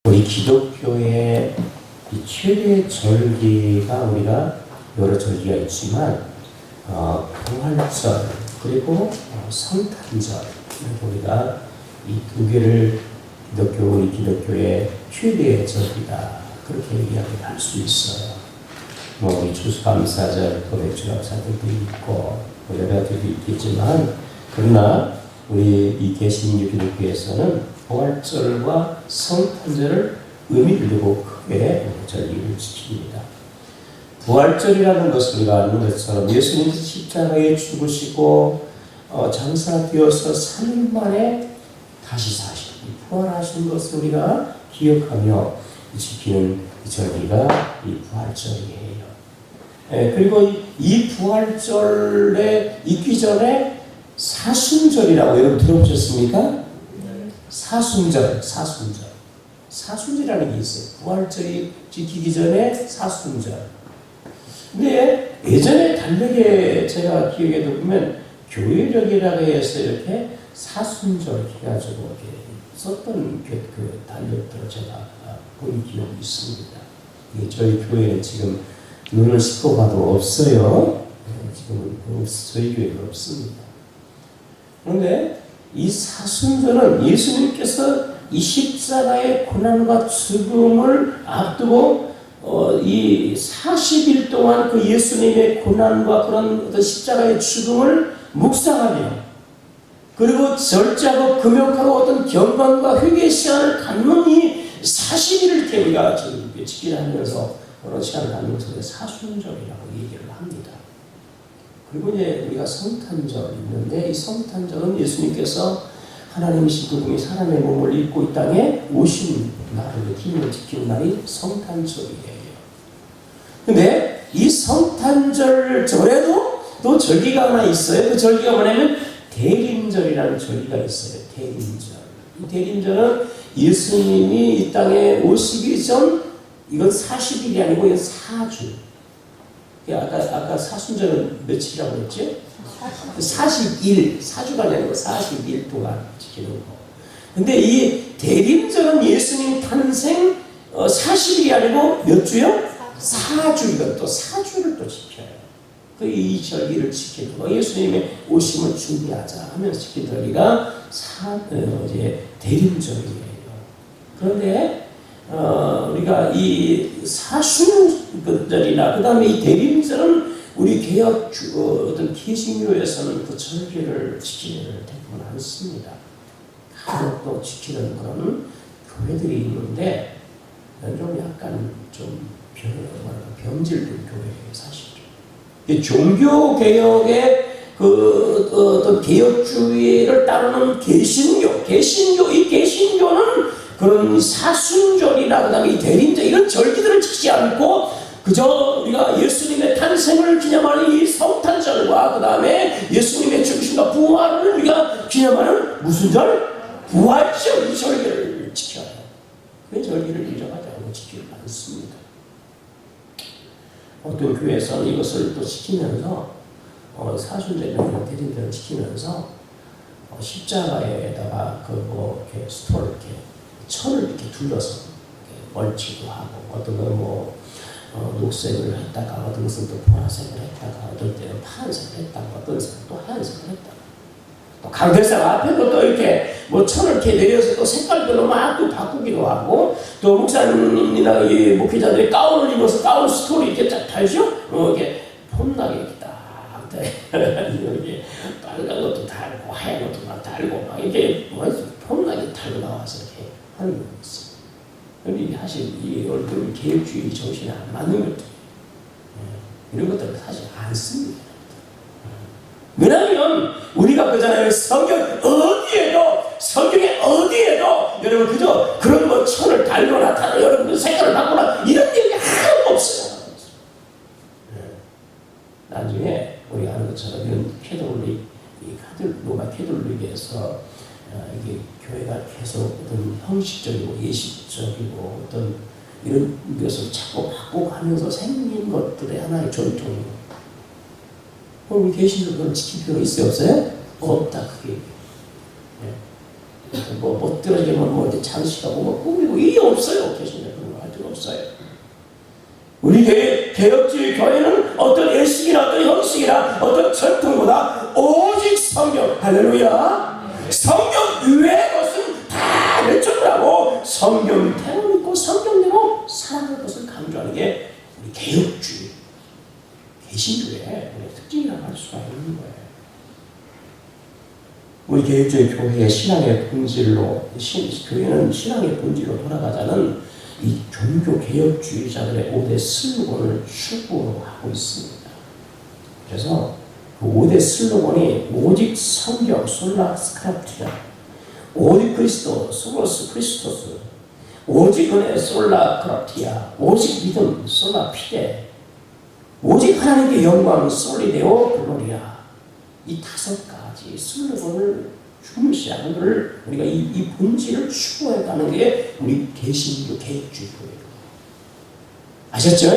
우리 기독교의 이 최대의 절기가 우리가 여러 절기가 있지만 부활절 그리고 성탄절 우리가 이 두 개를 우리 기독교의 최대의 절기다 그렇게 이야기할 수 있어요. 우리 추수감사절, 도래주합사들도 있고 여러 가지도 있겠지만 그러나 우리 이 개신교 기독교에서는 부활절과 성탄절을 의미를 두고 크게 절기를 지킵니다. 부활절이라는 것을 우리가 아는 것처럼 예수님께서 십자가에 죽으시고 장사되어서 3일 만에 다시 사신 부활하신 것을 우리가 기억하며 지키는 이 절기가 이 부활절이에요. 그리고 이 부활절에 있기 전에 사순절이라고 여러분 들어보셨습니까? 사순절. 사순절이라는 게 있어요. 부활절이 지키기 전에 사순절. 근데 예전에 다르게 제가 기억에 보면 교회력이라고 해서 이렇게 사순절 해가지고 이렇게 썼던 그 단력들을 제가 본 기억이 있습니다. 저희 교회는 지금 눈을 씻고 봐도 없어요. 지금은 저희 교회는 없습니다. 그런데 이 사순절은 예수님께서 이 십자가의 고난과 죽음을 앞두고 이 40일 동안 그 예수님의 고난과 그런 어떤 십자가의 죽음을 묵상하며 그리고 절제하고 금욕하고 어떤 경건과 회개의 시간을 갖는 이 40일을 우리가 지금 지키면서 그런 시간을 갖는 사순절이라고 얘기를 합니다. 그리고 이제 우리가 성탄절 있는데 이 성탄절은 예수님께서 하나님이신 그분이 사람의 몸을 입고 이 땅에 오신 날을 힘을 지키는 날이 성탄절이에요. 근데 이 성탄절 전에도 또 절기가 하나 있어요. 그 절기가 뭐냐면 대림절이라는 절기가 있어요. 대림절. 이 대림절은 예수님이 이 땅에 오시기 전 이건 40일이 아니고 이건 4주. 아까 사순절은 며칠이라고 했죠? 40일, 4주가 아니고 40일 동안 지키는 거. 근데 이 대림절은 예수님 탄생 40일이 아니고 몇 주요? 4주. 이건 또 4주를 또 지켜요. 이 절기를 지키는 거. 예수님의 오심을 준비하자 하면서 지킨 절기가 이제 대림절이에요. 그런데 우리가 이 사순절이나 그 다음에 이 대림절은 우리 개혁 어떤 개신교에서는 그 절기를 지키지를 대부분 않습니다. 간혹 또 지키는 그런 교회들이 있는데 좀 약간 좀 병질된 교회예요, 사실은. 종교 개혁의 그 어떤 개혁주의를 따르는 개신교 이 개신교는 그런 사순절이나 그다음에 이 대림절 이런 절기들을 지키지 않고 그저 우리가 예수님의 탄생을 기념하는 이 성탄절과 그다음에 예수님의 죽으심과 부활을 우리가 기념하는 무슨 절? 부활절 이 절기를 지켜요. 그 절기를 잊어가지 않고 지키지 않습니다. 어떤 교회에서는 이것을 또 지키면서 사순절이나 대림절을 지키면서 십자가에다가 이렇게 스토를 이렇게 천을 이렇게 둘러서 멀치도 하고 어떤 건 녹색을 했다가 어떤 것은 또 보라색을 했다가 어떤 때는 파란색을 했다가 어떤 것은 또 하얀색을 했다가 또 강대상 앞에도 또 이렇게 천을 이렇게 내려서 또 색깔별로 막 또 바꾸기도 하고 또 목사님이나 이 목회자들이 가운을 입어서 가운 스토리 이렇게 딱 달죠? 이렇게 폼나게 이렇게 딱 이렇게 빨간 것도 달고 하얀 것도 막 달고 막 이렇게 폼나게 달고 나와서 이렇게 하는 게 있어요. 그런데 사실 이 얼굴 개혁주의 정신에 안 맞는 것들, 이런 것들은 사실 안 씁니다. 왜냐하면 우리가 그잖아요. 성경에 어디에도 여러분 그저 그런 천을 달거나 여러분 색깔을 바꾸나 이런 얘기 하나도 없어요. 나중에 우리가 아는 것처럼 이런 로마 캐톨릭에서 이게 교회가 계속 어떤 형식적이고 예식적이고 어떤 이런 것을 자꾸 바꾸고 하면서 생긴 것들의 하나의 전통이고 그럼 우리 개신교 그걸 지킬 필요가 있어요? 없어요? 없다 그게. 뭐 멋들어지면 뭐 이제 장식하고 뭐 꾸미고 이게 없어요. 개신교 그런 거 할 필요 없어요. 우리 개혁주의 교회는 어떤 예식이나 어떤 형식이나 어떤 전통보다 오직 성경, 할렐루야, 성경 이외의 것은 다 열정을 하고 성경대로 믿고 성경대로 살아가는 것을 강조하는 게 우리 개혁주의, 개신교의 특징이라고 할 수가 있는 거예요. 우리 개혁주의 교회의 신앙의 본질로, 교회는 신앙의 본질로 돌아가자는 이 종교 개혁주의자들의 5대 슬로건을 추구로 하고 있습니다. 그래서 그 5대 슬로건이 오직 성경, 솔라 스크립투라, 오직 그리스도, 소로스 크리스토스, 오직 은혜, 솔라 크라티아, 오직 믿음, 솔라 피데, 오직 하나님께 영광, 솔리데오 글로리아. 이 5가지 슬로건을 중시하는 것을 우리가 이 본질을 추구해 가는 게 우리 개신교 개혁주의 교회예요. 아셨죠?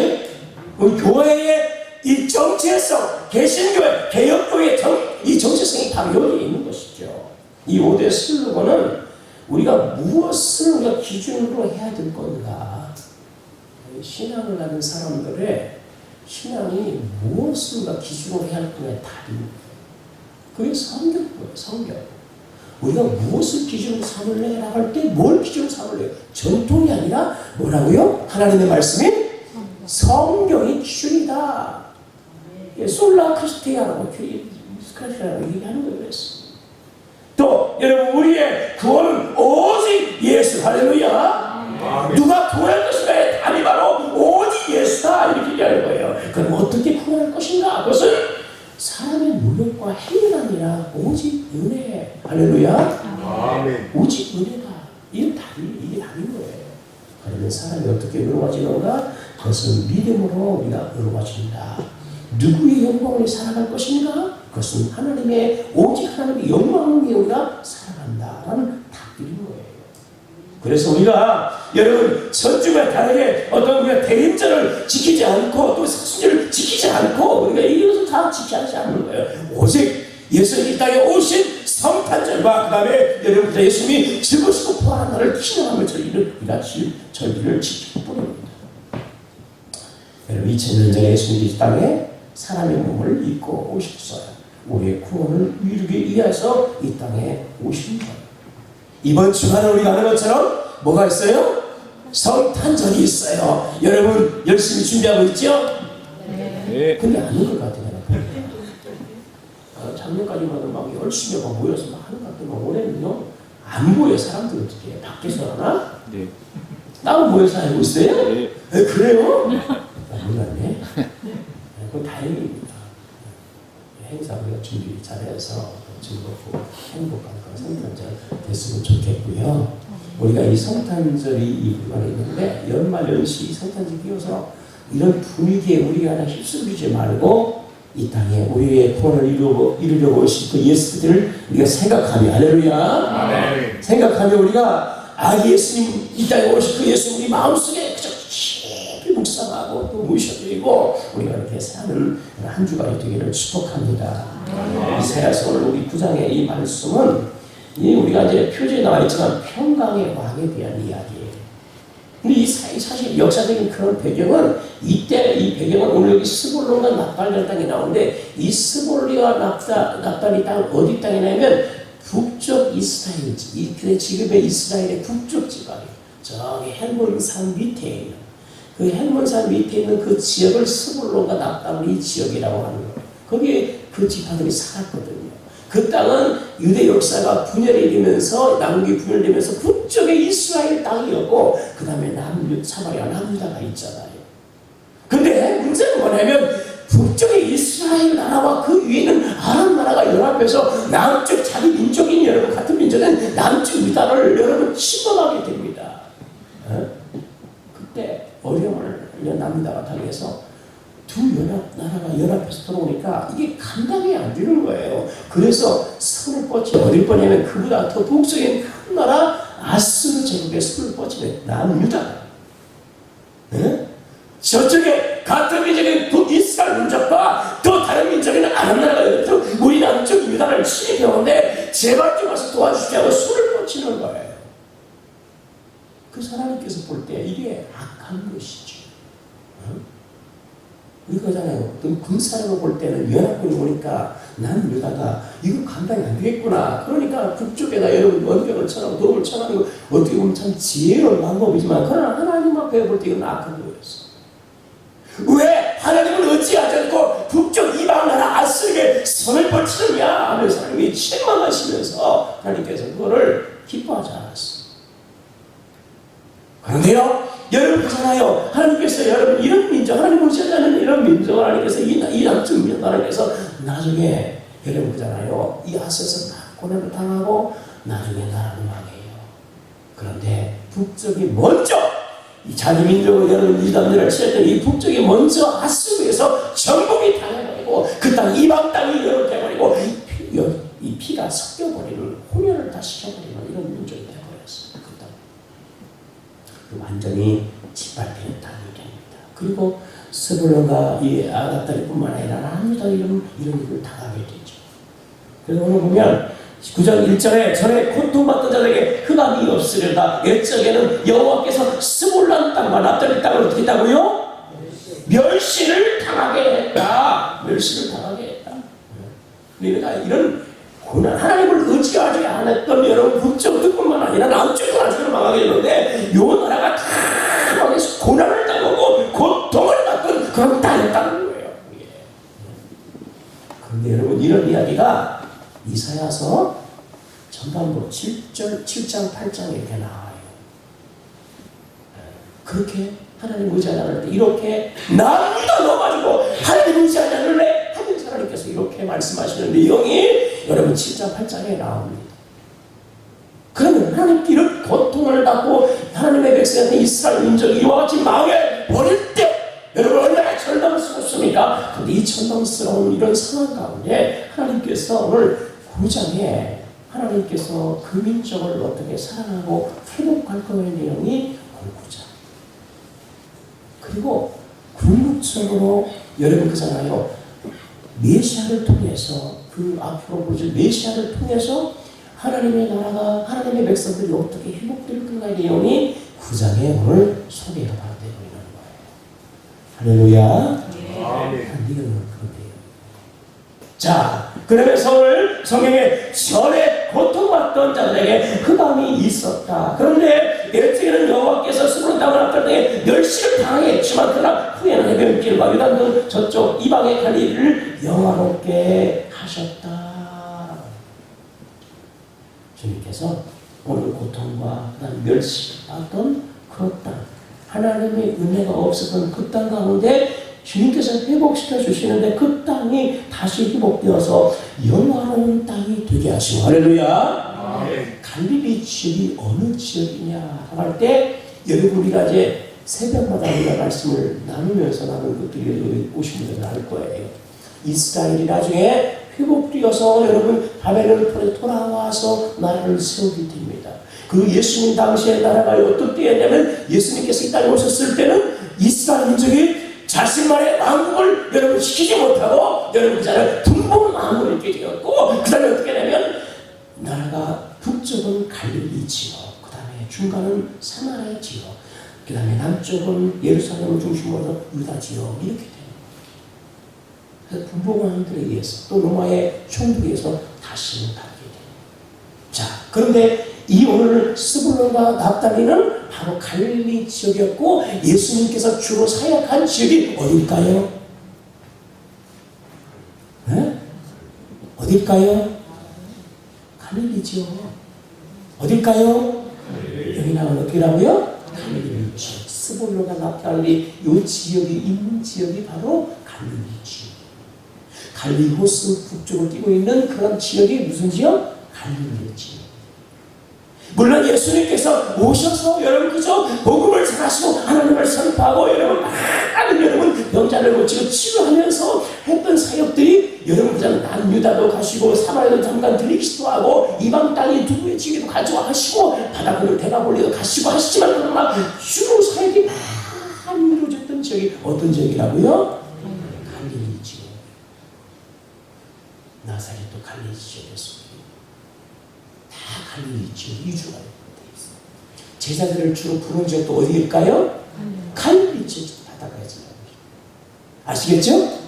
우리 교회의 이 정체성, 개신교회, 개혁교회의 이 정체성이 바로 여기에 있는 것이죠. 이 5대 슬로건은 우리가 무엇을 우리가 기준으로 해야 될 건가? 신앙을 가진 사람들의 신앙이 무엇을 우리가 기준으로 해야 할 거냐의 답입니다. 그게 성경이에요. 성경. 우리가 무엇을 기준으로 삼을래? 라고 할 때 뭘 기준으로 삼을래요? 전통이 아니라 뭐라고요? 하나님의 말씀이 성경이 기준이다. 솔라 크리스티아라고 얘기하는 거예요. 또 여러분 우리의 구원은 오직 예수. 할렐루야. 누가 구원할 것인가의 답이 바로 오직 예수다. 이렇게 얘기하는 거예요. 그럼 어떻게 구원할 것인가? 그것은 사람의 노력과 행위가 아니라 오직 은혜. 할렐루야. 아멘. 오직 은혜다. 이게 답인 거예요. 그러면 사람이 어떻게 의로워지는가? 그것은 믿음으로 우리가 의로워진다. 누구의 영광을 살아갈 것인가? 그것은 하나님의, 오직 하나님의 영광을 위해 우리가 살아간다라는 답들인 거예요. 그래서 우리가 여러분 전주가 다르게 어떤 우리가 대림절을 지키지 않고 또 사순절을 지키지 않고 우리가 이것을 다 지키지 않는 거예요. 오직 예수님이 이 땅에 오신 성탄절과 그 다음에 여러분 예수님이 죽으시고 부활한 날을 기념하며 저희를 우리가 절기를 지키고 뿌립니다. 여러분 2000년 전에 예수님이 이 땅에 사람의 몸을 입고 오셨어요. 우리의 구원을 이루기 위해서 이 땅에 오신 거예요. 이번 주간에 우리가 하는 것처럼 뭐가 있어요? 성탄절이 있어요. 여러분 열심히 준비하고 있죠? 네. 근데 아닌 것 같아요. 작년까지만 막 열심히 막 모여서 막 하는 것 같아요. 올해는요 안 보여. 사람들 어떻게 해요? 밖에서 하나? 네. 따로 모여서 알고 있어요? 네. 네 그래요? 몰랐네. 그건 다행입니다. 행사 우리가 준비 잘해서 즐겁고 행복한 성탄절 됐으면 좋겠고요. 우리가 이 성탄절이 이 불만이 있는데 연말 연시 성탄절 끼워서 이런 분위기에 우리가 하나 휩쓸리지 말고 이 땅에 우리의 구원을 이루려고 오신 그 예수들을 우리가 생각하며 할렐루야. 생각하며 우리가 예수님 이 땅에 오신 그 예수 우리 마음속에 깊이 묵상하고 또 모셔드리고 우리가 이렇게 사는 한 주간이 되기를 축복합니다. 이사야서 오늘 우리 9장의 이 말씀은 우리가 이제 표지에 나와 있지만 평강의 왕에 대한 이야기예요. 근데 이 사실 역사적인 그런 배경은 이때 이 배경은 오늘 여기 스볼론과 납달리 땅이 나오는데 이 스볼리와 납달리 땅은 어디 땅이냐면 북쪽 이스라엘이지. 지금의 이스라엘의 북쪽 지방이에요. 저기 헬몬산 밑에 있는 그 헬몬산 밑에 있는 그 지역을 스볼론과 납달리 지역이라고 하는 거예요. 거기에 그 지파들이 살았거든요. 그 땅은 유대 역사가 분열이 되면서 남국이 분열되면서 북쪽에 이스라엘 땅이었고 그 다음에 사마리아 남유다가 있잖아요. 근데 문제는 뭐냐면 북쪽에 이스라엘 나라와 그 위에는 아람 나라가 연합해서 남쪽 자기 민족인 여러분 같은 민족은 남쪽 유다를 여러분 침범하게 됩니다. 그때 어려움을 남유다가 당해서 두 나라가 연합해서 들어오니까 이게 감당이 안 되는 거예요. 그래서 손을 뻗치 어딜 뻗냐면 그보다 더 북쪽에 큰 나라 아스르 제국의 손을 뻗치면 남유다. 네? 저쪽에 같은 민족인 북이스라엘 민족과 또 다른 민족인 아람 나라가 있어서 우리 남쪽 유다를 침입해오는데 제발 좀 와서 도와주시게 하고 손을 뻗치는 펼치는 거예요. 그래서 하나님께서 볼 때 이게 악한 것이죠. 우리가 하잖아요. 어떤 군사력을 볼 때는 연합군이 오니까 난 유다다. 이거 감당이 안 되겠구나. 그러니까 북쪽에다 여러분 원벽을 쳐놓고 도움을 쳐놓는 거 어떻게 보면 참 지혜로운 방법이지만 그러나 하나님 앞에 볼 때 이건 악한 거였어. 왜 하나님은 어찌하지 않고 북쪽 이방 나라 아스에게 선을 펼치느냐 하면서 하나님이 실망하시면서 하나님께서 그거를 기뻐하지 않았어. 그런데요, 여러분 보잖아요. 하나님께서 여러분 이런 민족, 하나님 보시지 않는 이런 민족을 하나님께서 이 남쪽 민족 하나님께서 나중에 여러분 보잖아요. 이 아스에서 고난을 당하고 나중에 나라를 망해요. 그런데 북쪽이 먼저 이 자기 민족을 여러분 이단들을 치렀더니 이 북쪽이 먼저 아스에서 정복이 당해버리고 그 땅 이방 땅이 이렇게 해버리고 이 피가 섞여버리는 혼혈을 다 시켜버리는 이런 민족이 되어버렸어요. 그 땅. 완전히 짓밟히는 땅이 됩니다. 그리고 스불론과 이 아가다리뿐만 아니라 남유다 이런 일을 당하게 되죠. 그래서 오늘 보면 9장 1절에 전에 고통받던 자들에게 흑암이 없으려다 옛적에는 여호와께서 스불론 땅과 납달리 땅을 어떻게 했다고요? 멸시를 당하게 했다. 멸시를 당하게 했다. 그러니까 이런 고난, 하나님을 의지하지 않았던 여러분 북쪽뿐만 아니라 남쪽도 나중에 망하게 되는데 요 나라가 다 망해서 고난을 당하고 고통을 받던 그런 땅이었다는 거예요. 그런데 여러분 이런 이야기가 이사야서 전반부 7장 8장에 이렇게 나와요. 그렇게 하나님 의지하지 않을 때 이렇게 남도 넣어가지고 하나님 의지하지 않을래? 하면서 하나님께서 이렇게 말씀하시는 내용이 여러분 7장 8장에 나옵니다. 그러면 하나님께 이런 고통을 받고 하나님의 백성한테 이스라엘 민족이 이와 같이 망해버릴 때 여러분 얼마나 절망스럽습니까? 그런데 이 절망스러운 이런 상황 가운데 하나님께서 오늘 9장에 하나님께서 그 민족을 어떻게 사랑하고 회복할 거의 내용이 9장. 그리고 궁극적으로 여러분 그잖아요. 메시아를 통해서 그 앞으로 보실 메시아를 통해서 하나님의 나라가 하나님의 백성들이 어떻게 회복될 건가의 내용이 9장에 오늘 소개가 되고 있는 거예요. 할렐루야. 내용은 그런데요. 자, 그러면서 오늘 성경에 전에 고통받던 자들에게 흑암이 있었다. 그런데 옛적에는 여호와께서 스불론 땅을 앞갈 때에 멸시를 당했지만 그러나 후에는 해변길과 유다는 저쪽 이방의 갈 일을 영화롭게 하셨다. 주님께서 오늘 고통과 멸시받던 그 땅, 하나님의 은혜가 없었던 그 땅 가운데 주님께서 회복시켜 주시는데 그 땅이 다시 회복되어서 영화로운 땅이 되게 하시고 할렐루야. 갈릴리 지역이 어느 지역이냐 할 때 여러분 우리가 이제 새벽마다 우리가 말씀을 나누면서 나눈 것들이 오신 분들 알 거예요. 이스라엘이 나중에 회복되어서 여러분 바벨론을 돌아와서 나라를 세우게 됩니다. 그 예수님 당시의 나라가 어떤 때였냐면 예수님께서 이 땅에 오셨을 때는 이스라엘 민족이 자신만의 왕국을 여러분 시키지 못하고 여러분 그자는 분봉 왕국을 있게 되었고 그 다음에 어떻게 되면 나라가 북쪽은 갈릴리 지역, 그 다음에 중간은 사마리아 지역, 그 다음에 남쪽은 예루살렘을 중심으로 유다 지역 이렇게 돼요. 그래서 분봉 왕들에 의해서 또 로마의 총독에 의해서 다시는 받게 돼요. 자, 그런데 이 오늘 스불론과 납달리는 바로 갈릴리 지역이었고 예수님께서 주로 사역한 지역이 어딜까요? 네? 어딜까요? 갈릴리 지역. 어딜까요? 여기 나오는 어디라고요? 갈릴리 지역. 스불론과 납달리 이 지역이 있는 지역이 바로 갈릴리 지역. 갈릴리 호수 북쪽을 띄고 있는 그런 지역이 무슨 지역? 갈릴리 지역. 물론 예수님께서 오셔서 여러분 그저 복음을 전하시고 하나님을 선포하고 여러분 많은 여러분 병자를 고치고 치료하면서 했던 사역들이 여러분 그냥 남유다도 가시고 사마리아도 잠깐 들리기도 하고 이방 땅에 두부의 지기도 가지고 하시고 바다군을 대가볼리도 가시고 하시지만 그러나 주로 사역이 많이 이루어졌던 지역이 어떤 지역이라고요? 갈릴리 지역. 나사렛도 갈릴리 지역이었습니다. 다 갈릴리죠. 이주가 되어 있어요. 제자들을 주로 부른 적도 어디일까요? 갈릴리죠. 바닷가에서. 아시겠죠?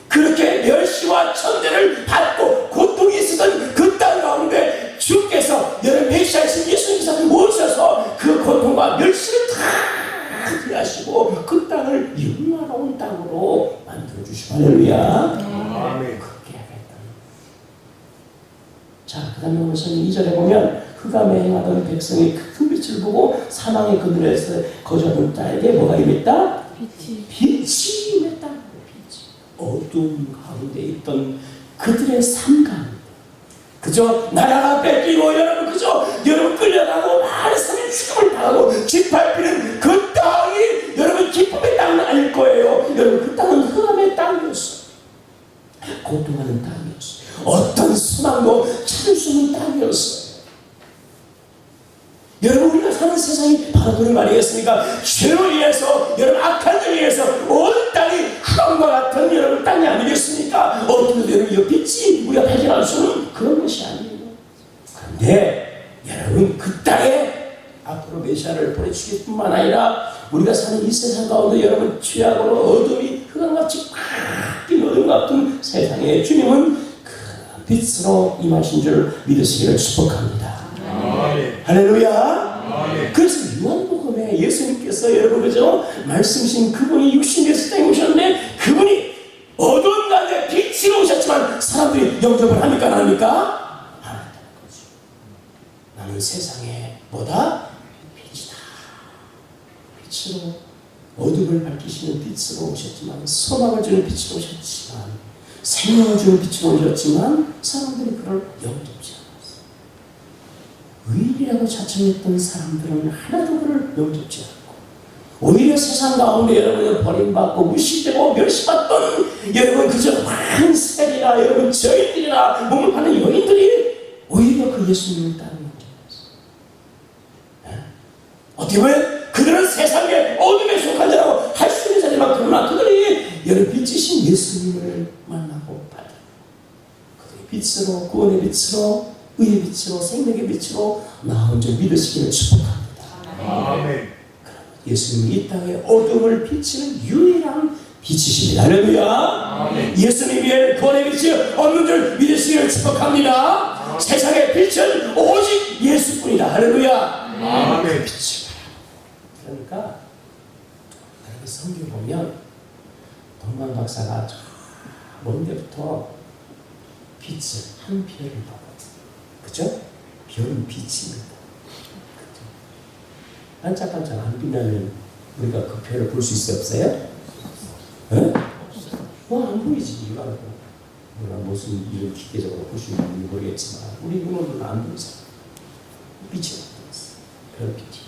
그렇게 멸시와 천대를 받고 고통이 있었던 그 땅 가운데 주께서 여러분 메시아이신 예수님께서 오셔서 그 고통과 멸시를 다 피하시고 그 땅을 영화로운 땅으로 만들어주시고 할렐루야. 그렇게 하겠다. 자, 그 다음에 오늘 성경 2절에 보면 흑암에 행하던 백성이 큰 빛을 보고 사망의 그늘에서 거주하던 자에게 뭐가 임했다? 빛이 임했다. 어두운 가운데 있던 그들의 삶 가운데 그저 나라가 뺏기고 여러분 그저 여러분 끌려가고 많은 사람의 죽음을 당하고 짓밟히는 그 땅이 여러분 기쁨의 땅은 아닐 거예요. 여러분 그 땅은 흑암의 땅이었어요. 고통하는 땅이었어요. 어떤 소망도 찾을 수 없는 땅이었어요. 여러분 우리가 사는 세상이 바로 그런 말이겠습니까? 죄로 인해서 여러분 악한 일에 의해서 온 땅이 흑암과 같은 여러분 땅이 아니겠습니까? 어떤 여러분 이 빛이 우리가 발견할 수는 그런 것이 아니에요. 그런데 여러분 그 땅에 앞으로 메시아를 보내주실 뿐만 아니라 우리가 사는 이 세상 가운데 여러분 죄악으로 어둠이 흑암같이 꽉 낀 어둠 같은 세상에 주님은 그 빛으로 임하신 줄 믿으시기를 축복합니다. 할렐루야. 그래서 요한복음에 예수님께서 여러분 그죠? 말씀하신 그분이 육신에서 땅에 오셨는데 그분이 어두운 가운데 빛으로 오셨지만 사람들이 영접을 합니까 안 합니까? 안 한다는 거죠. 나는 세상에 뭐다? 빛이다. 빛으로 어둠을 밝히시는 빛으로 오셨지만 소망을 주는 빛으로 오셨지만 생명을 주는 빛으로 오셨지만 사람들이 그를 영접지 않았어요. 의인이라고 자청했던 사람들은 하나도 그를 영접지 않고 오히려 세상 가운데 여러분 버림받고 무시되고 멸시받던 여러분 그저 많은 세리나 여러분 저희들이나 몸을 파는 여인들이 오히려 그 예수님을 따르는 거예요. 어떻게 보면 그들은 세상의 어둠에 속한 자라고 할 수 있는 자지만 그러나 그들이 여러분 빛이신 예수님을 만나고 받아 그들의 빛으로 구원의 빛으로 의의 빛으로 생명의 빛으로 나온 줄 믿으시기를 축복합니다. 아멘. 예수님은 이 땅에 어둠을 비치는 유일한 빛이십니다. 할렐루야. 예수님의 구원의 빛이 없는 줄 믿으시기를 축복합니다. 아멘. 세상의 빛은 오직 예수뿐이다. 할렐루야. 아멘. 빛이 그러니까 여러분 성경 보면 동방 박사가 먼 데부터 빛을 한 별을 봐. 그죠? 별은 빛입니다. 그죠? 반짝반짝 안 빛나면 우리가 그 별을 볼 수 있어요? 없어요? 네? 안 보이지. 이거 알고. 물론 무슨 이런 기계적으로 볼 수 있는지 모르겠지만 우리 눈으로는 안 보이잖아. 빛이 나타났어. 별빛이.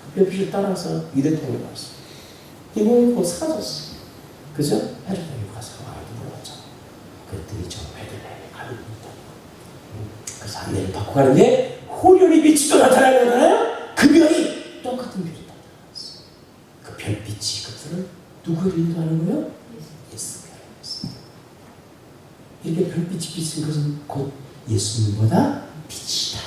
그 별빛을 따라서 이대통에 갔어. 이번에 곧 사라졌어. 그죠? 헤르당에 가서 물어봤잖아. 그랬더니 저 베들레헴에 가는 거다. 그래서 안내를 받고 가는데 호련히 빛이 또 나타나잖아요. 그 별이 똑같은 별이 나타났어. 그 별빛이 그들을 누구를 인도하는 거예요? 예수님이었어요. 이렇게 별빛이 비친 것은 곧 예수님보다 빛이다.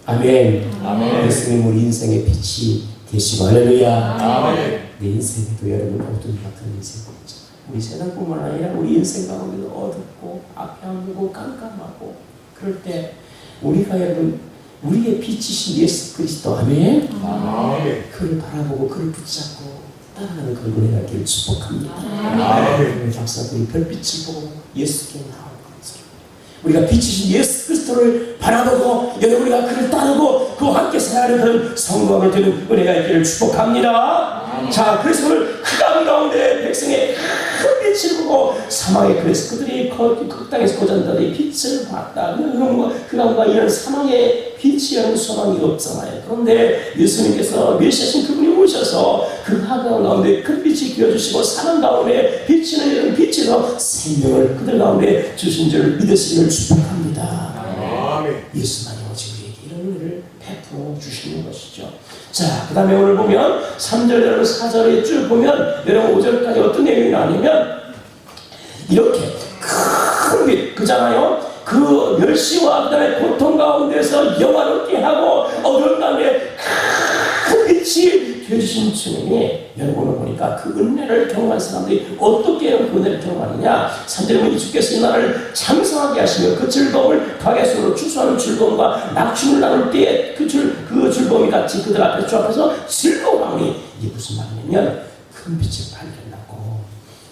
아멘. 아멘. 예수님 우리 인생의 빛이 되시고 할렐루야. 아멘. 내 인생에도 여러분 어둠 같은 인생이 있죠. 우리 세상뿐만 아니라 우리 인생 가운데도 어둡고 악하고 깜깜하고 그럴 때 우리가 여러분 우리의 빛이신 예수 그리스도 아멘. 아멘. 그를 바라보고 그를 붙잡고 따라가는 그 은혜가 있기를 축복합니다. 아멘. 박사들이 별빛을 보고 예수께 나오는 것처럼 우리가 빛이신 예수 그리스도를 바라보고 여러분 우리가 그를 따르고 그와 함께 살아가는 그런 성공을 되는 은혜가 있기를 축복합니다. 자, 그래서 오늘 흑암 가운데 백성의 큰 빛을 보고 사망의 그래서 그들이 그 땅에서 고전자들이 빛을 봤다. 흑암과 이런 사망의 빛이라는 소망이 없잖아요. 그런데 예수님께서 메시아신 그분이 오셔서 그 흑암 가운데 큰 빛이 비어주시고 사망 가운데 비치는 이런 빛에서 생명을 그들 가운데 주신 줄 믿으시기를 축복합니다. 예수만이 오직 우리에게 이런 은혜를 베풀어 주시는 것이죠. 자, 그 다음에 오늘 보면 3절에서 4절에 쭉 보면 여러분 5절까지 어떤 내용이 나오냐면 이렇게 큰 빛, 그잖아요. 그 멸시와 그다음에 고통 가운데서 영화롭게 하고 어두운 가운데 큰 빛이 되어주신 주님이 여러분을 보니까 그 은혜를 경험한 사람들이 어떻게 그 은혜를 경험하느냐. 3절에 보니 주께서 이 나라를 장성하게 하시며 그 즐거움을 가게수로 추수하는 즐거움과 낙춤을 나눌 때에 그 즐거움이 같이 그들 앞에 주 앞에서 즐거워하니 이게 무슨 말이냐면 큰 빛이 발견나고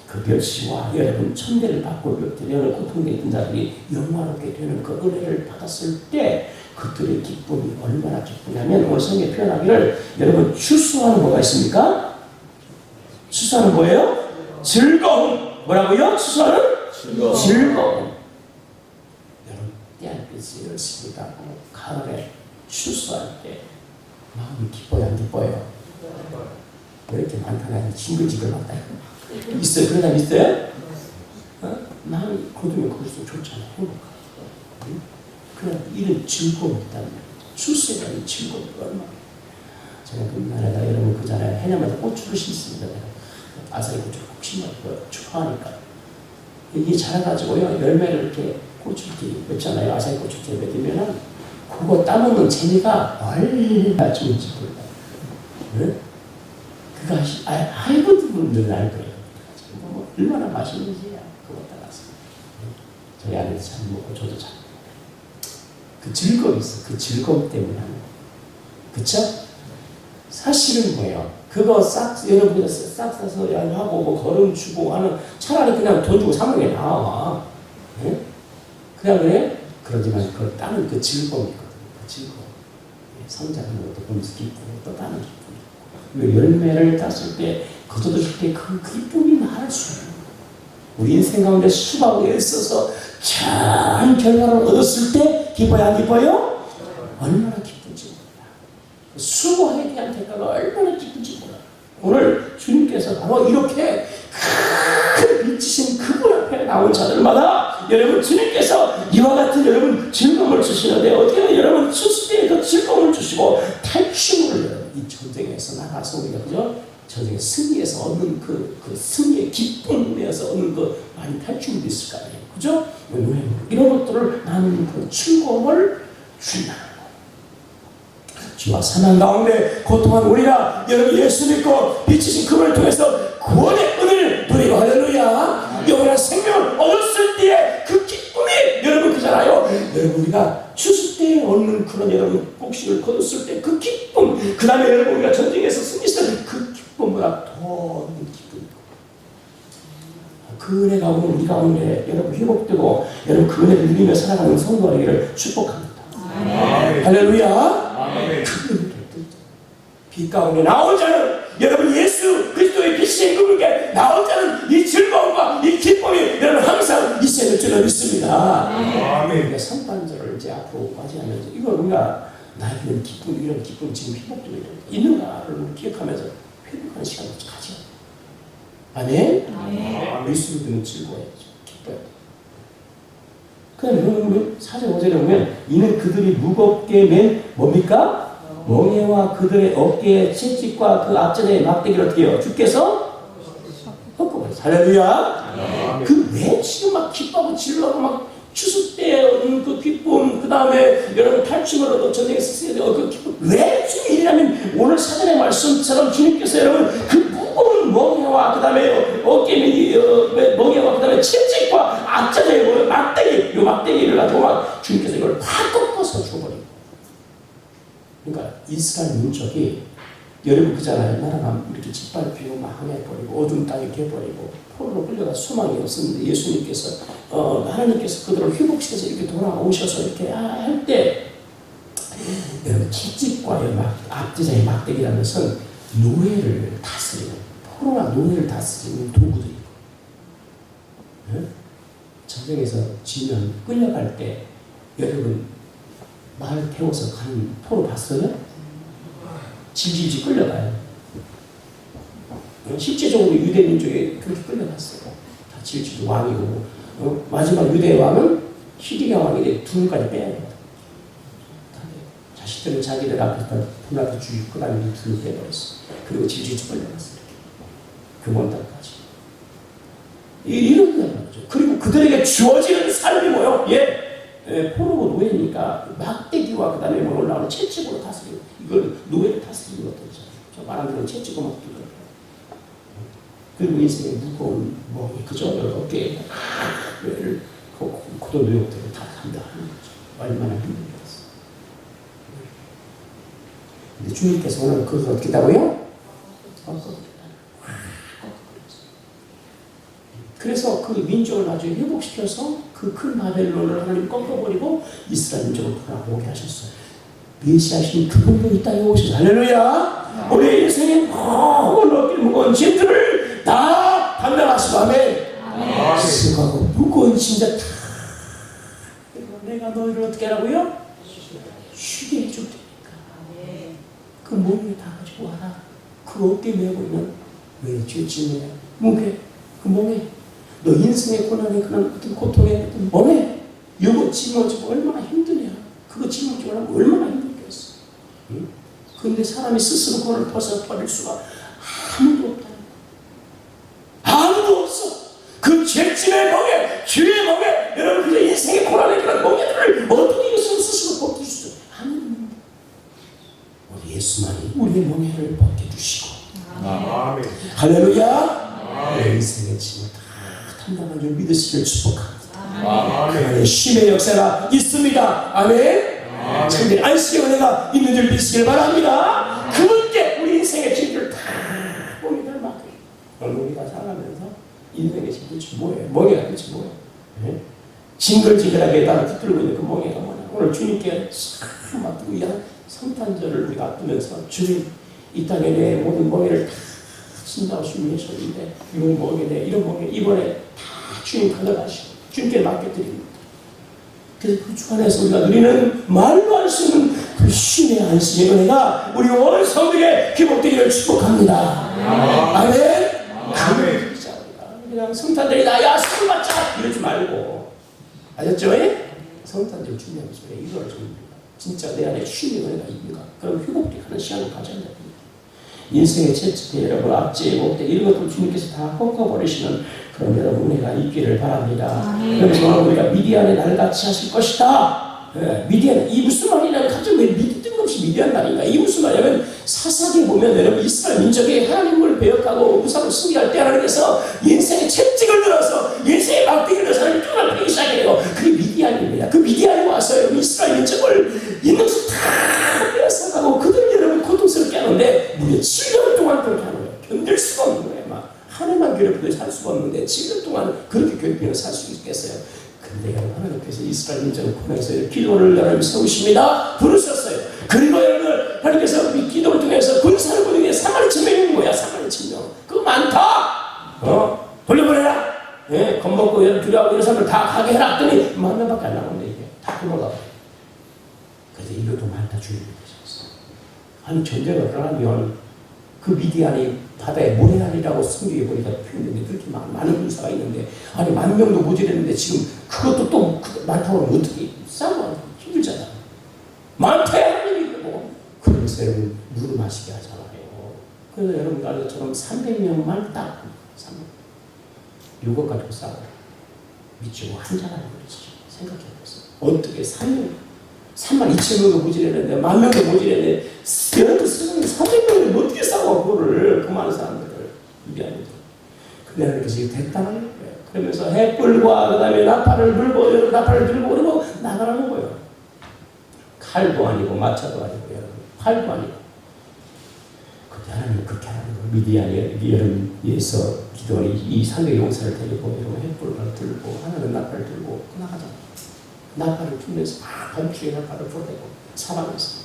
그 멸시와 여러분 천대를 받고 여러분 고통되어 있던 자들이 영화롭게 되는 그 은혜를 받았을 때 그들의 기쁨이 얼마나 기쁘냐면 오늘 성경에 표현하기를 여러분 추수하는 뭐가 있습니까? 추수하는 뭐예요? 즐거움. 뭐라고요? 추수하는? 즐거움. 여러분 떼안빛이 열심히 가고 가을에 추수할 때 마음이 기뻐요 안 기뻐요? 왜 이렇게 많다나 징글징글 많다 있어요? 그런 사람 있어요? 마음이 거두면 거둘수록 좋잖아요. 행복하고. 그냥 이런 즐거움이 있다는 말이에요. 추수에 대한 즐거움이 얼마나. 제가 그날에다 여러분 그 전에 해녀마다 고추를 심습니다. 아사히 고추를 꼭 심어요. 좋아하니까. 이게 자라가지고요. 열매를 이렇게 고추 이렇게 맺잖아요. 아사히 고추 이렇게 맺으면은 그거 따먹는 재미가 얼마나 좋은지 몰라요. 네? 그거 아이고 분들은 알 거예요. 얼마나 맛있는지야. 그거 따라서. 저희 아내도 잘 먹고 저도 잘 먹고. 그 즐거움이 있어. 그 즐거움 때문에 하는 거예요. 그쵸? 사실은 뭐예요? 그거 여러분들 싹 사서 하고 뭐 걸음 주고 하는 차라리 그냥 돈 주고 사는 게 나아. 네? 그냥 그래? 그러지만 그걸 따는 그 즐거움이 있거든요. 그 즐거움. 성장하는 것도 보면서 기쁘고 또 따는 기쁨이 있고. 열매를 땄을 때 거둬들 때 그 기쁨이 말할 수 없는 거예요. 우리 인생 가운데 수고하고 애써서 참 결과를 얻었을 때 기뻐요 안 기뻐요? 얼마나 기쁜지 몰라. 수고에 대한 대가가 얼마나 기쁜지 몰라. 오늘 주님께서 바로 이렇게 큰 빛이신 그분 앞에 나온 자들마다 여러분 주님께서 이와 같은 여러분 즐거움을 주시는데 어떻게 여러분 추수 때에 그 즐거움을 주시고 탈춤을 여러분 이 전쟁에서 나가서 우리가 그죠? 전쟁에 승리해서 얻는 그 승리의 기쁨에서 얻는 그 많이 탈춤도 있을 거 아니에요. 그죠? 이런 것들을 나누는 그 즐거움을 준다는 거예요. 주와 사망 가운데 고통한 우리가 여러분 예수 믿고 빛이신 그분을 통해서 구원의 은혜를 누리고 할렐루야. 영원한 생명을 얻었을 때의 그 기쁨이 여러분 그잖아요. 여러분 우리가 추수 때에 얻는 그런 여러분 복식을 거뒀을 때 그 기쁨, 그 다음에 여러분 우리가 전쟁에서 승리했을 그 기쁨보다 더 기쁨. 그 은혜가 오늘 우리 가운데 여러분 회복되고 여러분 그 은혜를 누리며 살아가는 성도가 되기를 축복합니다. 할렐루야. 빛 가운데 나온 자는 여러분 예수 그리스도의 빛이 그분께 나온 자는 이 즐거움과 이 기쁨이 여러분 항상 있어야 될 줄로 믿습니다. 우리가 성탄절을 이제 앞으로 맞이하면서 이거 우리가 나에게 이런 기쁨 이런 기쁨 지금 회복되고 있는가를 기억하면서 회복하는 시간을 가져. 아멘. 예수 믿으면 즐거워야죠. 기뻐야 돼. 그다음에 4절 5절에 보면 이는 그들이 무겁게 맨 뭡니까? 멍에와 그들의 어깨에 채찍과 그 앞전에 막대기를 어떻게 해요? 주께서 꺾어버려요. 할렐루야. 그 왜 지금 막 기뻐하고 질러하고 막 추수 때 얻는 그 기쁨, 그 다음에 여러분 탈춤을 얻어 전쟁에서 쓰야 돼요. 그 기쁨 왜 지금 일이냐면 오늘 사전의 말씀처럼 주님께서 여러분 그 무거운 멍에와 그 다음에 어깨 멍에와 그 다음에 채찍과 앞전에 막대기, 요 막대기를 가지고 막 주님께서 이걸 팍 꺾어서 줘버려요. 그러니까 이스라엘 민족이 여러분 그잖아요. 나라가 이렇게 짓밟히고 망해버리고 어두운 땅에 개버리고 포로로 끌려가 소망이 없었는데 예수님께서 하나님께서 그들을 회복시켜서 이렇게 돌아오셔서 이렇게 할 때 여러분 채찍과 앞뒤자의 막대기라는 것은 노예를 다스리는 포로나 노예를 다스리는 도구들이고 네? 전쟁에서 지면 끌려갈 때 여러분 말 태워서 가는 포로 봤어요? 질질질 끌려가요. 실제적으로 유대 민족에 그렇게 끌려갔어요. 다 질질 왕이고 마지막 유대 왕은 히디가 왕인데 두 눈까지 빼야 돼요. 자식들은 자기들 앞에서 돈 앞에 죽이고 그 다음에 두 눈 빼버렸어. 그리고 질질질 끌려갔어요. 금원당까지. 이런 거죠. 그리고 그들에게 주어지는 삶이 뭐요? 예. 포로 노예니까 막대기와 그 다음에 뭐 올라오는 채찍으로 다스리고, 이걸 노예를 다스리는 것들이죠. 저 말하는 채찍으로 먹기를. 그리고 인생의 무거운 멍이 그저 어깨에 고도 노역들을 다 감당하는 거죠. 얼마나 힘들겠어요. 근데 주님께서 오늘 그것을 어떻게 한다고요? 그래서 그 민족을 나중에 회복시켜서 그 큰 바벨론을 하나님 꺾어버리고 이스라엘 민족을 돌아오게 하셨어요. 메시아신 그분도 이 땅에 오셔서 할렐루야! 우리 인생의 모든 무거운 짐들을 다 담당하시고 아멘. 수고하고 무거운 짐들 다 내가 너희를 어떻게 하라고요? 쉬게 해줄 테니까 그 몸에 다 가지고 와라. 그 어깨 메고는 왜 죄짓느냐? 무게 그 몸에 너 인생의 고난에 그런 어떤 고통에 어떤 몸에 이거 짊어지고 얼마나 힘드냐? 그거 짊어지고 하면 얼마나 힘들겠어? 응? 그런데 사람이 스스로 그걸 벗어버릴 수가 아무도 없다. 아무도 없어. 그 죄짐의 멍에, 죄의 멍에, 여러분 그 인생의 고난의 그런 멍에들을 어떻게 스스로 벗길 수 있어? 아무도 없는데 우리 예수만이 우리의 멍에를 벗겨주시고 아멘. 할렐루야. 내 인생의 짐을 다 담당한 줄 믿으시길 축복합니다. 그 안에 쉼의 역사가 있습니다. 아멘. 참된 안식의 은혜가 있는 줄 믿으시길 바랍니다. 그분께 우리 인생의 짐들을 다 멍에를 맡겨. 오늘 우리가 살아가면서 인생의 짐들이 뭐예요? 멍에가 끝이 뭐예요? 네? 징글징글하게 나를 붙들고 있는 그 멍에가 뭐냐? 오늘 주님께 싹 맡기고 이 성탄절을 우리가 앞두면서 주님 이 땅에 내 모든 멍에를 다 신다고 준비하셨는데 이런 멍에 이런 멍에 이번에 다 주님 가져가시고 주님께 맡겨드립니다. 그래서 그 주 안에서 우리가 누리는 말로 할 수 있는 그 쉼의 안식의 은혜가 우리 온 성도에게 기복되기를 축복합니다. 아멘. 아멘. 그냥 성탄절이다 야 술 맞자 이러지 말고 아셨죠? 성탄절 준비하면서 이걸 좀 진짜 내 안에 쉼의 은혜가 있는가? 그럼 회복되는 시간을 가져야 됩니다. 인생의 채찍에 여러분 앞뒤에 목대 이런 것들 주님께서 다 꺾어버리시는 그런 여러분 은혜가 있기를 바랍니다. 그래서 우리가 미디안의 날같이 하실 것이다. 미디안 이 무슨 말이냐면 갑자기 왜 뜬금없이 미디안 날인가? 이 무슨 말이냐면 사사기에 보면 여러분 이스라엘 민족이 하나님을 배역하고 우상을 숭배할 때 하나님께서 인생의 채찍을 들어서 인생의 막대기를 들어서 하나님 쫓아 패기 시작해요. 그게 미디안입니다. 그 미디안이 와서 이스라엘 민족을 있는 것을 다 빼앗아가고 그들 여러분 고통스럽게 하는데 무려 7년 동안 그렇게 하는 거예요. 견딜 수가 없는 거예요. 막 하나님만 괴롭혀도 살 수가 없는데 7년 동안 그렇게 괴롭히면 살 수 있겠어요. 근데 하나님께서 이스라엘 민족을 보내서 기도를 여러분 세우십니다. 부르셨어요. 그리고 여러분 하나님께서 이 기도를 통해서 군사를 보내는 게 3만 2천 명인 거야. 3만 2천 명. 그거 많다. 돌려보내라. 예, 겁먹고 두려워하고 이런 사람들 다 가게 해라 했더니 10,000 명밖에 안 나오는데 이게 다 도망가고. 그래서 이것도 많다 주님이 되셨어. 아니 전쟁을 일어나면 그 미디안이 바다에 모래알이라고 성경에 보니까 표현되는데 그렇게 많은 군사가 있는데 아니 10,000명도 모자랐는데 지금 그것도 또 많다고 하면 어떻게 싸우면 힘들잖아. 많대 하나님이 그러고 그래서 여러분 물을 마시게 하잖아요. 그래서 여러분 아는 것처럼 300명만 딱 300. 이거 가지고 싸워라. 미치고 한잔하는 거지. 생각해보세요. 어떻게 32,000명도 모자랐는데 10,000명도 모자랐는데 여러분 세상에 300명을 어떻게 싸워 그거를 그 많은 사람들을 미안해도 근데 하나님께서 이게 됐다는 거예요. 그러면서 횃불과 그 다음에 나팔을 들고 그리고 나가라는 거예요. 칼도 아니고 마차도 아니고 여러분 팔도 아니고 근데 하나님은 그렇게 하는 거예요. 미디안이 여러분에서 기도하는 이 상대 용사를 데리고 횃불을 들고 하나는 나팔을 들고 나가잖아요. 나팔을 풀면서 밤중에 나팔을 풀어대고 사방에서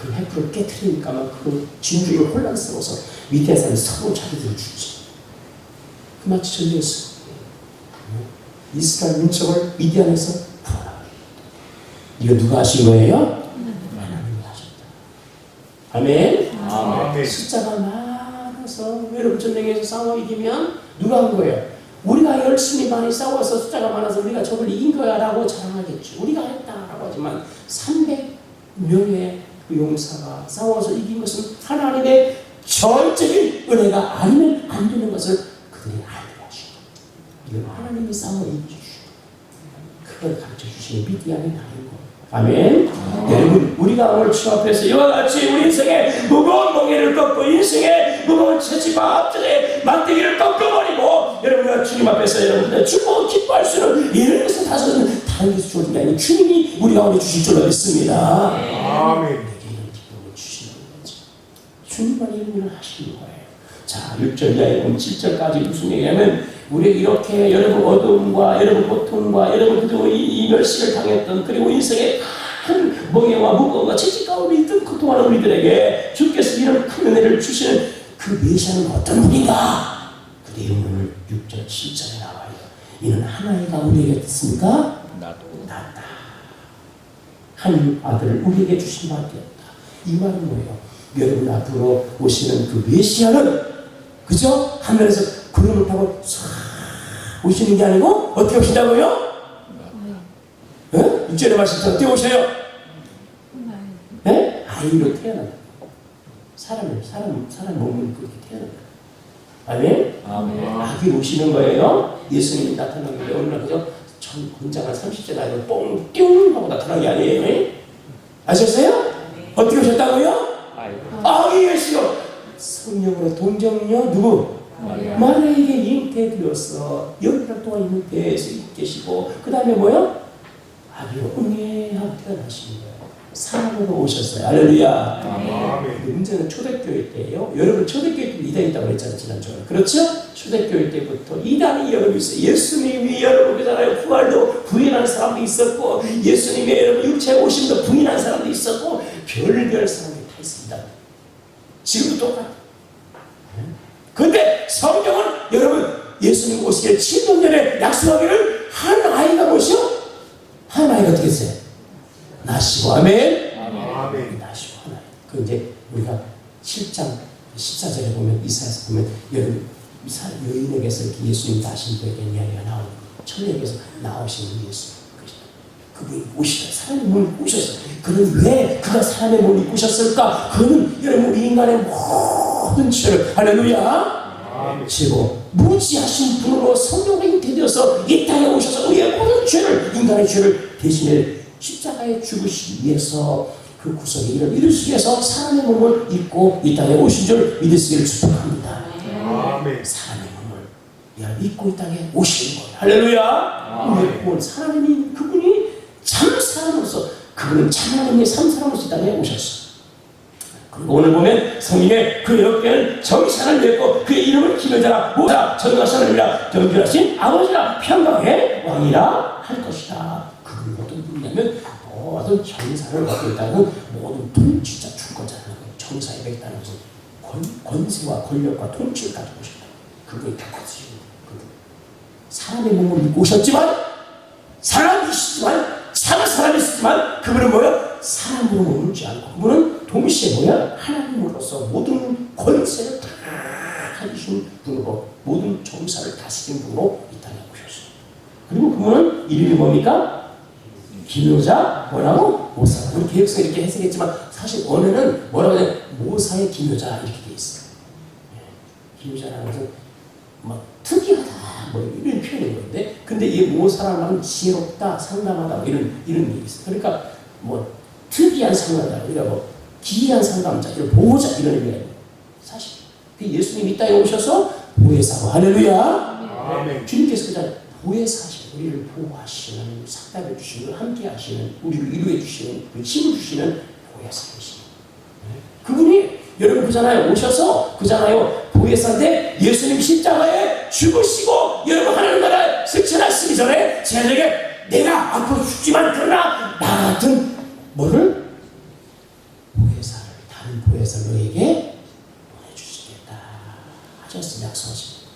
그 횃불을 깨트리니까 막 그 진중이 혼란스러워서 미디안 사람이 서로 자기들을 죽이죠. 그 마치 전쟁에서 이스라엘 민족을 미디안에서 풀어라. 이거 누가 하신 거예요? 하나님이 하셨다. 아멘. 아멘. 숫자가 많아서 여러분 전쟁에서 싸워 이기면 누가 한 거예요? 우리가 열심히 많이 싸워서 숫자가 많아서 우리가 적을 이긴 거야 라고 자랑하겠죠. 우리가 했다라고 하지만 300명의 그 용사가 싸워서 이긴 것은 하나님의 전적인 은혜가 아니면 안 되는 것을 그들이 알게 하시고 이건 하나님이 싸워 이기주시고 그걸 가르쳐 주시고 주님 믿기 아닌 아니고. 아멘. 여러분, 우리가 오늘 주 앞에서 이와 같이 우리 인생의 무거운 멍에를 꺾고 인생의 무거운 채찍과 앞들의 막대기를 꺾어버리고 여러분과 주님 앞에서 여러분들 주고 기뻐할 수 있는 이런 것을 다섯은 다른 것을 주어진 게 아니고 주님이 우리 가운데 주실 줄로 믿습니다. 아멘. 내게 이런 기쁨을 주시는 거죠. 주님만 이런 일을 하시는 거예요. 자, 6절 이하에 보면 7절까지 무슨 얘기냐면 우리 이렇게 여러분 어두움과 여러분 고통과 여러분 그동안 이 멸시를 당했던 그리고 인생의 큰 멍에와 무거움과 채찍 가운데 있던 고통하는 우리들에게 주께서 이런 큰 은혜를 주시는 그 메시아는 어떤 분인가? 그 내용을 6절 7절에 나와요. 이는 하나이가 우리에게 됐습니까? 낳았다. 한 아들을 우리에게 주신 바 되었다. 이 말은 뭐예요? 여러분 앞으로 오시는 그 메시아는 그죠? 하늘에서 구름을 타고 싹 오시는 게 아니고 어떻게 오신다고요? 네? 6절의 말씀처럼 어떻게 오셔요? 네? 아이로 태어난다. 사람 몸은 그렇게 태어난다. 아멘? 아기 오시는 거예요. 예수님이 나타나는 게 어느 날 그죠? 전 건장한 30세 나이로 뽕띵 하고 나타난 게 아니에요. 아셨어요? 어떻게 오셨다고요? 아기 예수요. 성령으로 동정녀 누구? 마리아에게 잉태되었어. 열흘 동안 잉태해서 계시고 그 다음에 뭐요? 아기로 응애하고 태어나신 거예요. 사람으로 오셨어요. 할렐루야. 문제는 초대교회 때예요. 여러분 초대교회 때 이단이 있다고 그랬잖아요. 지난주에. 그렇죠? 초대교회 때부터 이단이 여러분 있어요. 예수님이 여러분 그잖아요. 부활도 부인하는 사람도 있었고 예수님의 여러분 육체에 오심도 부인하는 사람도 있었고 별별 사람들이 다 있습니다. 지금도 똑같아요. 근데 성경은 여러분 예수님 오시기를 7년 전에 약속하기를 한 아이가 뭐시오? 한 아이가 어떻게 했어요? 나시고 아멘? 아멘. 나시고 한 아이. 그 이제 우리가 7장 14절에 보면 이사야서 보면 여인에게서 이렇게 예수님 나신 분에 대한 이야기가 나오는 거예요. 천녀에게서 나오시는 예수 그분이 오시다. 사람의 몸을 입고 오셨어요. 그는 왜 그가 사람의 몸을 입고 오셨을까? 그는 여러분 우리 인간의 모든 죄를 할렐루야 지고 무지하신 분으로 성령과 잉태되어서 이 땅에 오셔서 우리의 모든 죄를 인간의 죄를 대신해 십자가에 죽으시기 위해서 그 구속의 일을 이루시기 위해서 사람의 몸을 입고 이 땅에 오신 줄 믿으시기를 축복합니다. 사람의 몸을 입고 이 땅에 오시는 거예요. 할렐루야. 우리의 몸은 사람이 그분이 참 사람으로서 그분은 참 하나님의 참 사람으로서 이 땅에 오셨어요. 그리고 오늘 보면 성경에 그 여호와께는 정의산을 냈고 그의 이름을 기묘자라 모자 전능하신 하나님이라 정결하신 아버지라 평강의 왕이라 할 것이다. 그분이 어떤 분이냐면 모든 정의산을 갖고 있다는 모든 통치자 주권자라는 거예요. 정사에 있다는 것은 권세와 권력과 통치를 가지고 오셨다. 그분이 다 가지고 그분. 사람의 몸을 입고 오셨지만 사람이시지만 사람이시지만 그분은 뭐야? 사람으로 머물지 않고 그분은 동시에 뭐야? 하나님으로서 모든 권세를 다 가지신 분으로 모든 정사를 다스리는 분으로 이 땅에 오셨어요. 그리고 그분은 이름이 뭡니까? 기묘자 뭐라고? 모사. 우리 개혁서 이렇게 해석했지만 사실 원어는 뭐라고 해야 돼? 모사의 기묘자 이렇게 돼 있어요. 기묘자라는 것은 막 특이하다 뭐 이런 표현인 건데 근데 이 모사라는 말은 지혜롭다 상담하다 이런 얘기 있어요. 그러니까 뭐 특이한 상담자 우리가 뭐 기이한 상담자 이런 보호자 이런 의미가 있는 사실 그 예수님이 이 땅에 오셔서 보혜사고 할렐루야 아멘. 주님께서 그냥 보혜사신 우리를 보호하시는 상담해 주시는 함께 하시는 우리를 위로해 주시는 힘을 주시는 보혜사이시죠. 그분이 여러분 그잖아요. 오셔서 그잖아요. 보혜사인데 예수님 십자가에 죽으시고 여러분 하나님 나라에 승천하시기 전에 제자에게 내가 앞으로 죽지만 그러나 나 같은 뭐를? 보혜사를 다른 보혜사를 너에게 보내주시겠다 하셨으면 약속하십니다.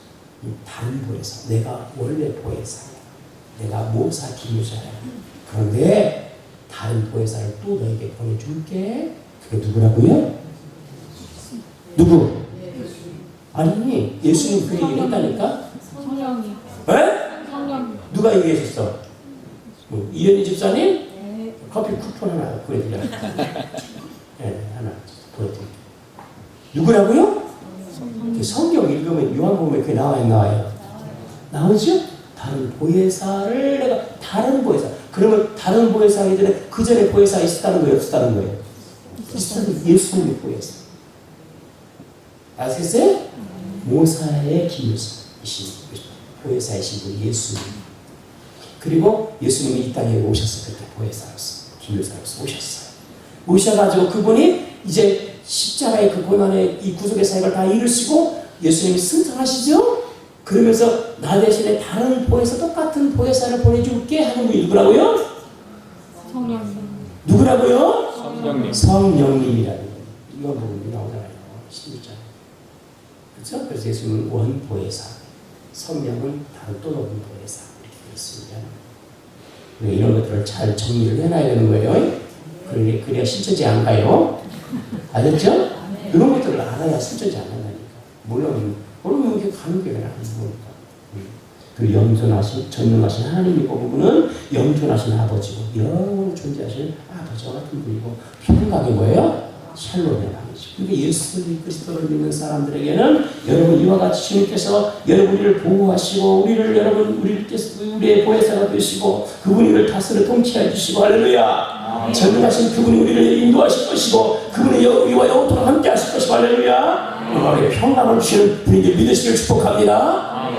다른 보혜사 내가 원래 보혜사야. 내가 모사 기묘자야. 그런데 다른 보혜사를 또 너에게 보내줄게. 그게 누구라고요? 누구? 아니 예수님 그 얘기를 했다니까? 성령이. 에? 성령. 누가 얘기하셨어? 이현희 집사님? 네. 커피 쿠폰 하나 보내드려요. 네, 하나 보내드릴게요. 누구라고요? 성경 읽으면 요한복음에 그게 나와요? 나오죠? 다른 보혜사를 내가 다른 보혜사 그러면 다른 보혜사 하기 전에 그 전에 보혜사 있었다는 거예요? 없었다는 거예요? 있었다는 예수님이 보혜사. 아시겠어요? 모사의 기묘사이신 보혜사이신 분 예수님. 그리고 예수님이 이 땅에 오셨어요. 그때 보혜사로서 기묘사로서 오셨어요. 오셔가지고 그분이 이제 십자가의 그 고난의 이 구속의 사역을 다 이루시고 예수님이 승천하시죠? 그러면서 나 대신에 다른 보혜사, 똑같은 보혜사를 보내줄게 하는 분이 누구라고요? 성령님. 누구라고요? 성령님. 성령님이라는 거예요. 이거 보면 나오잖아요. 16장. 그렇죠? 그래서 예수님은 원보혜사, 성령은 다른 또 다른 보혜사 이렇게 되어 있습니다. 이런 것들을 잘 정리를 해놔야 되는 거예요. 그래야 실천지 안 가요. 알겠죠? 이런 것들을 알아야 실천지 안 간다니까. 모르면 이렇게 가는 게 왜 안 보니까. 그 영존하신, 전능하신 하나님이 부분은 영존하신 아버지고 영원히 존재하신 아버지와 같은 분이고 평강이 뭐예요? 샬롬의 방이죠. 근데 예수 그리스도를 믿는 사람들에게는 여러분 이와 같이 주님께서 여러분 우리를 보호하시고 우리의 보혜사가 되시고 그분이 우리를 다스려 통치해 주시고 할렐루야. 전능하신 그분이 우리를 인도하실 것이고 그분이 우리와 영원토록 함께 하실 것이고 할렐루야. 우리에게 평강을 주시는 분이길 믿으시길 축복합니다.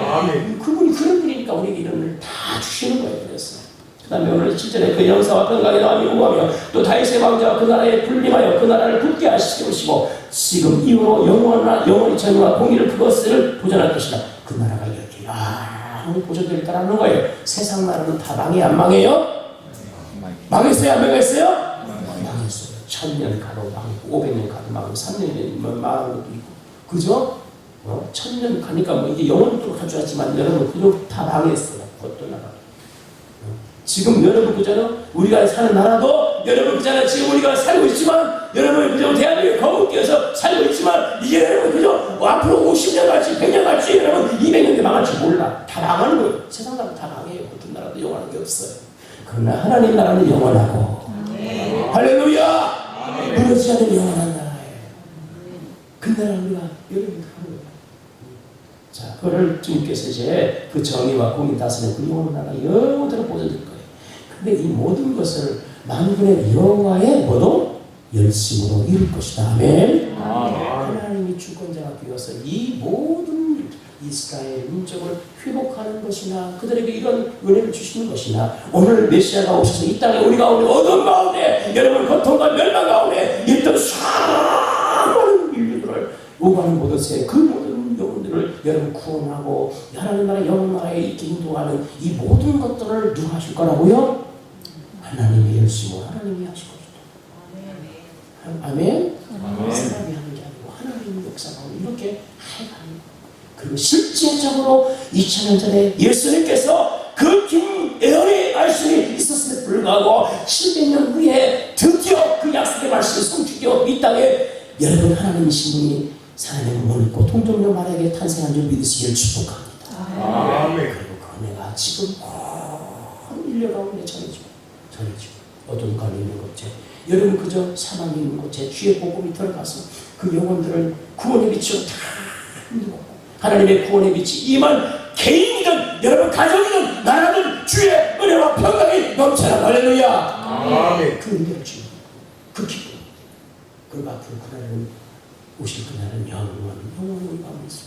그분이 그런 분이니까 우리에게 이런 일을 다 주시는 거예요. 그래서 그 다음에 오늘 7절에 그 영사와 평강이 나와 요구하며 또 다윗의 왕자와 그 나라에 군림하여 그 나라를 굳게 하시고 지금 이후로 영원히 전과 공의를 그것을 보존할 것이다. 그 나라가 이렇게 영원히 보존될 거라는 거예요. 세상 나라는 다 망해 안 망해요? 망했어요? 안 망했어요? 망했어요. 1000년 가도 망했고 500년 가도 망하고 300년 망한 것도 있고 그죠? 1000년 가니까 뭐 이게 영원토록 할 줄 알았지만 여러분 그저 다 망했어요. 어떤 나라. 지금 여러분 그잖아 우리가 사는 나라도 여러분 그잖아 지금 우리가 살고 있지만 여러분 그저 대한민국 거북기에서 살고 있지만 이게 여러분 그저 앞으로 50년 갈지 100년 갈지 여러분 200년 뒤 망할지 몰라. 다 망하는 거예요. 세상 나라 다 망해요. 어떤 나라도 영원한 게 없어요. 그러나 하나님 나라는 영원하고 할렐루야. 무너지지 않는 영원한 나라예요. 그 나라는 우리가 여러분 하는 거예요. 자, 그거를 주님께서 이제 그 정의와 공의 다스리는 그 영원한 나라 영원토록 보여줄 거예요. 근데 이 모든 것을 만군의 여호와의 모두 열심으로 이룰 것이다. 아멘. 하나님이 주권자가 되어서 이 모든 이스라엘 민족을 회복하는 것이나 그들에게 이런 은혜를 주시는 것이나 오늘 메시아가 오셔서 이 땅에 우리 가운데 어두운 가운데 여러분 고통과 멸망 가운데 있던 수많은 인류들을 오가는 모든 그 모든 영혼들을 여러분 구원하고 하나님 나라 영원 나라에 있게 인도하는 이 모든 것들을 누가 하실 거라고요? 하나님의 열심으로 하나님이 하실 것이다. 아멘. 사람이 하는 게 아니고 하나님의 역사가 이렇게 해가는 거예요. 그리고 실제적으로 2000년 전에 예수님께서 그 김애언의 말씀이 있었음에 불구하고 700년 후에 드디어 그 약속의 말씀을 성취되어 이 땅에 여러분 하나님이신 분이 살아내는 몸을 고통적으로 말에게 탄생한 줄 믿으시기를 축복합니다. 아멘. 그리고 그 은혜가 지금 온 인류 가운데 전해지고 어떤 가운데 있는 것째 여러분 그저 사망이 있는 곳에 주의 복음이 들어가서 그 영혼들을 구원의 빛으로 다 흔들고 하나님의 구원의 빛이 임한 개인이든 여러분 가정이든 나라든 주의 은혜와 평강이 넘쳐나 할렐루야. 아멘. 그 은혜를 주는 그 기쁨 그리고 앞으로 그날은 오실 그날은 영원히 가면서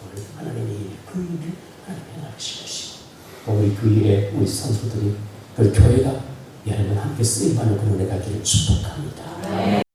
오늘 하나님의 그 일을 하나님 행하실 것이고 우리 그 일에 우리 선수들이 그 교회가 여러분 함께 쓰임받는 그런 은혜가 있기를 축복합니다.